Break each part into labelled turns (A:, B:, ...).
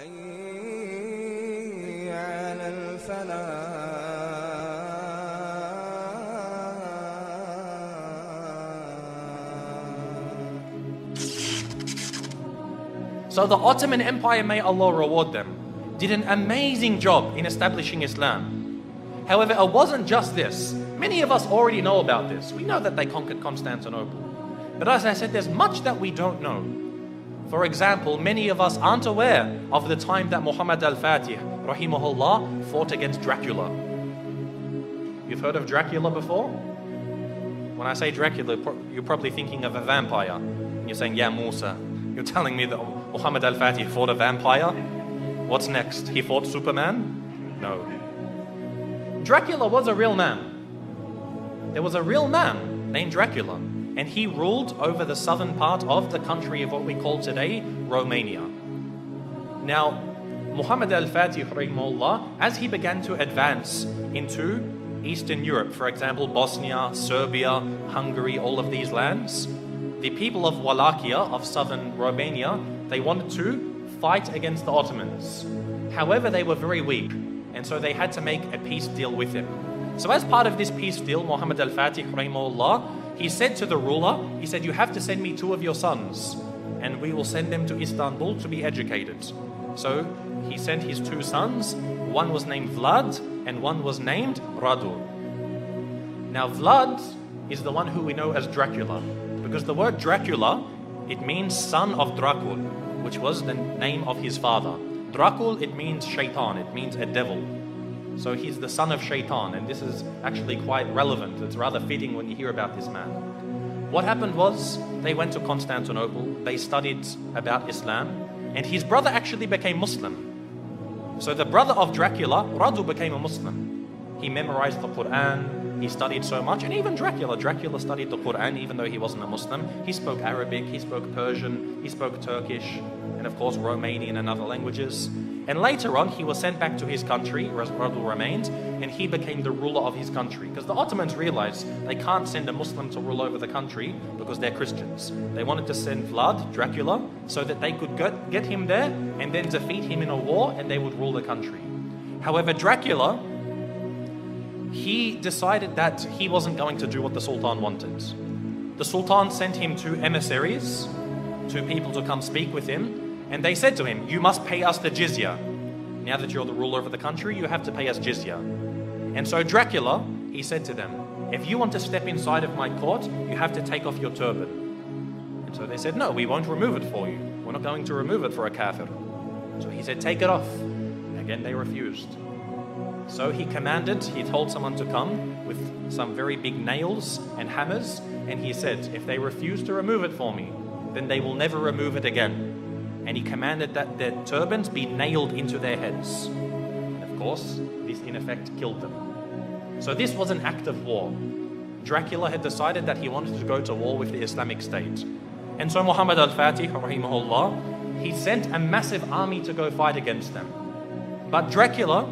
A: حي على الفلاح.
B: So the Ottoman Empire, may Allah reward them, did an amazing job in establishing Islam. However, it wasn't just this. Many of us already know about this. We know that they conquered Constantinople. But as I said, there's much that we don't know. For example, many of us aren't aware of the time that Muhammad al-Fatih, rahimahullah, fought against Dracula. You've heard of Dracula before? When I say Dracula, you're probably thinking of a vampire. You're saying, yeah, Musa. You're telling me that Muhammad al-Fatih fought a vampire? What's next? He fought Superman? No. Dracula was a real man. There was a real man named Dracula, and he ruled over the southern part of the country of what we call today Romania. Now, Muhammad al-Fatih, rahimahullah, as he began to advance into Eastern Europe, for example, Bosnia, Serbia, Hungary, all of these lands, the people of Wallachia, of southern Romania, they wanted to fight against the Ottomans. However, they were very weak, and so they had to make a peace deal with him. So as part of this peace deal, Muhammad al-Fatih, rahimahullah, he said to the ruler, he said, you have to send me 2 of your sons, and we will send them to Istanbul to be educated. So he sent his 2 sons. One was named Vlad, and one was named Radu. Now Vlad is the one who we know as Dracula, because the word Dracula, it means son of Dracul, which was the name of his father. Dracul, it means shaitan, it means a devil. So he's the son of shaitan, and this is actually quite relevant. It's rather fitting when you hear about this man. What happened was, they went to Constantinople, they studied about Islam, and his brother actually became Muslim. So the brother of Dracula, Radu, became a Muslim. He memorized the Quran, he studied so much, and even Dracula studied the Quran even though he wasn't a Muslim. He spoke Arabic, he spoke Persian, he spoke Turkish, and of course Romanian and other languages. And later on, he was sent back to his country, where Radu remained, and he became the ruler of his country. Because the Ottomans realized they can't send a Muslim to rule over the country because they're Christians. They wanted to send Vlad, Dracula, so that they could get him there and then defeat him in a war, and they would rule the country. However, Dracula, he decided that he wasn't going to do what the Sultan wanted. The Sultan sent him 2 emissaries, 2 people to come speak with him, and they said to him, you must pay us the jizya. Now that you're the ruler of the country, you have to pay us jizya. And so Dracula, he said to them, if you want to step inside of my court, you have to take off your turban. And so they said, no, we won't remove it for you. We're not going to remove it for a kafir. So he said, take it off. Again, they refused. So he told someone to come with some very big nails and hammers, and he said, if they refuse to remove it for me, then they will never remove it again. And he commanded that their turbans be nailed into their heads. And of course, this in effect killed them. So this was an act of war. Dracula had decided that he wanted to go to war with the Islamic State. And so Muhammad al-Fatih, rahimahullah, he sent a massive army to go fight against them. But Dracula,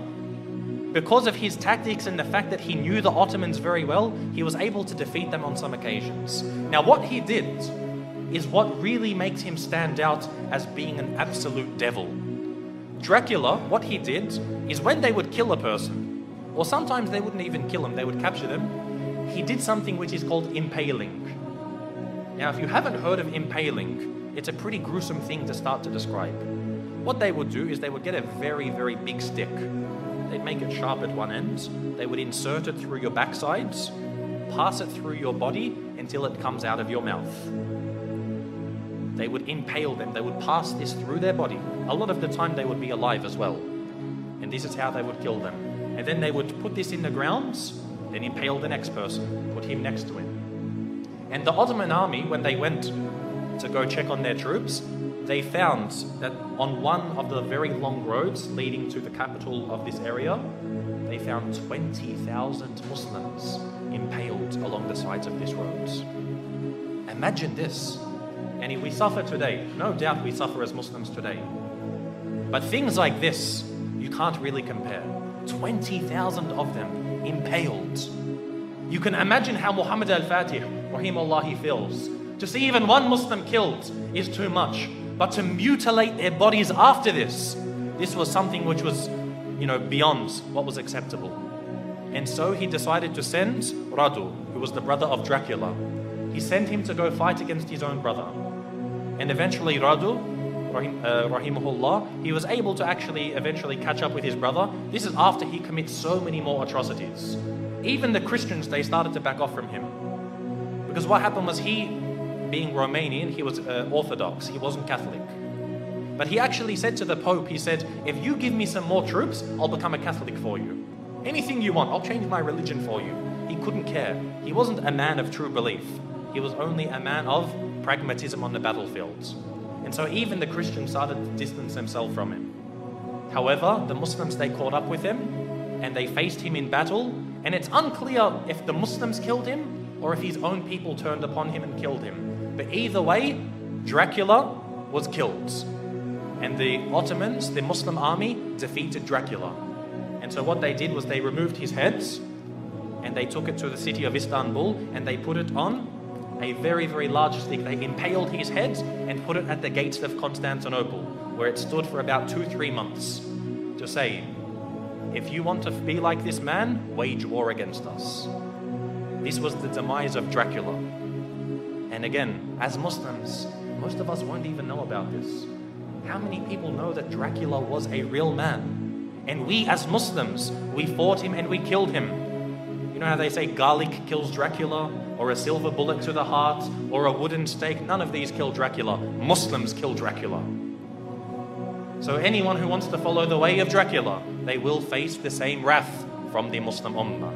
B: because of his tactics and the fact that he knew the Ottomans very well, he was able to defeat them on some occasions. Now what he did is what really makes him stand out as being an absolute devil. Dracula, what he did is when they would kill a person, or sometimes they wouldn't even kill him, they would capture them, he did something which is called impaling. Now, if you haven't heard of impaling, it's a pretty gruesome thing to start to describe. What they would do is they would get a very, very big stick. They'd make it sharp at one end, they would insert it through your backsides, pass it through your body until it comes out of your mouth. They would impale them, they would pass this through their body. A lot of the time they would be alive as well. And this is how they would kill them. And then they would put this in the ground, then impale the next person, put him next to him. And the Ottoman army, when they went to go check on their troops, they found that on one of the very long roads leading to the capital of this area, they found 20,000 Muslims impaled along the sides of this road. Imagine this. And we suffer today. No doubt we suffer as Muslims today. But things like this, you can't really compare. 20,000 of them impaled. You can imagine how Muhammad al-Fatih, rahimahullah, he feels. To see even one Muslim killed is too much. But to mutilate their bodies after this, This was something which was, beyond what was acceptable. And so he decided to send Radu, who was the brother of Dracula. He sent him to go fight against his own brother. And eventually Radu, rahimahullah, he was able to actually eventually catch up with his brother. This is after he commits so many more atrocities. Even the Christians, they started to back off from him. Because what happened was he, being Romanian, he was Orthodox, he wasn't Catholic. But he actually said to the Pope, he said, if you give me some more troops, I'll become a Catholic for you. Anything you want, I'll change my religion for you. He couldn't care. He wasn't a man of true belief. He was only a man of pragmatism on the battlefields. And so even the Christians started to distance themselves from him. However, the Muslims, they caught up with him and they faced him in battle. And it's unclear if the Muslims killed him or if his own people turned upon him and killed him. But either way, Dracula was killed. And the Ottomans, the Muslim army, defeated Dracula. And so what they did was they removed his heads and they took it to the city of Istanbul and they put it on a very, very large stick. They impaled his head and put it at the gates of Constantinople, where it stood for about 2-3 months, to say, if you want to be like this man, wage war against us. This was the demise of Dracula. And again, as Muslims, most of us won't even know about this. How many people know that Dracula was a real man? And we as Muslims, we fought him and we killed him. You know how they say garlic kills Dracula, or a silver bullet to the heart, or a wooden stake? None of these kill Dracula. Muslims kill Dracula. So anyone who wants to follow the way of Dracula, they will face the same wrath from the Muslim Ummah.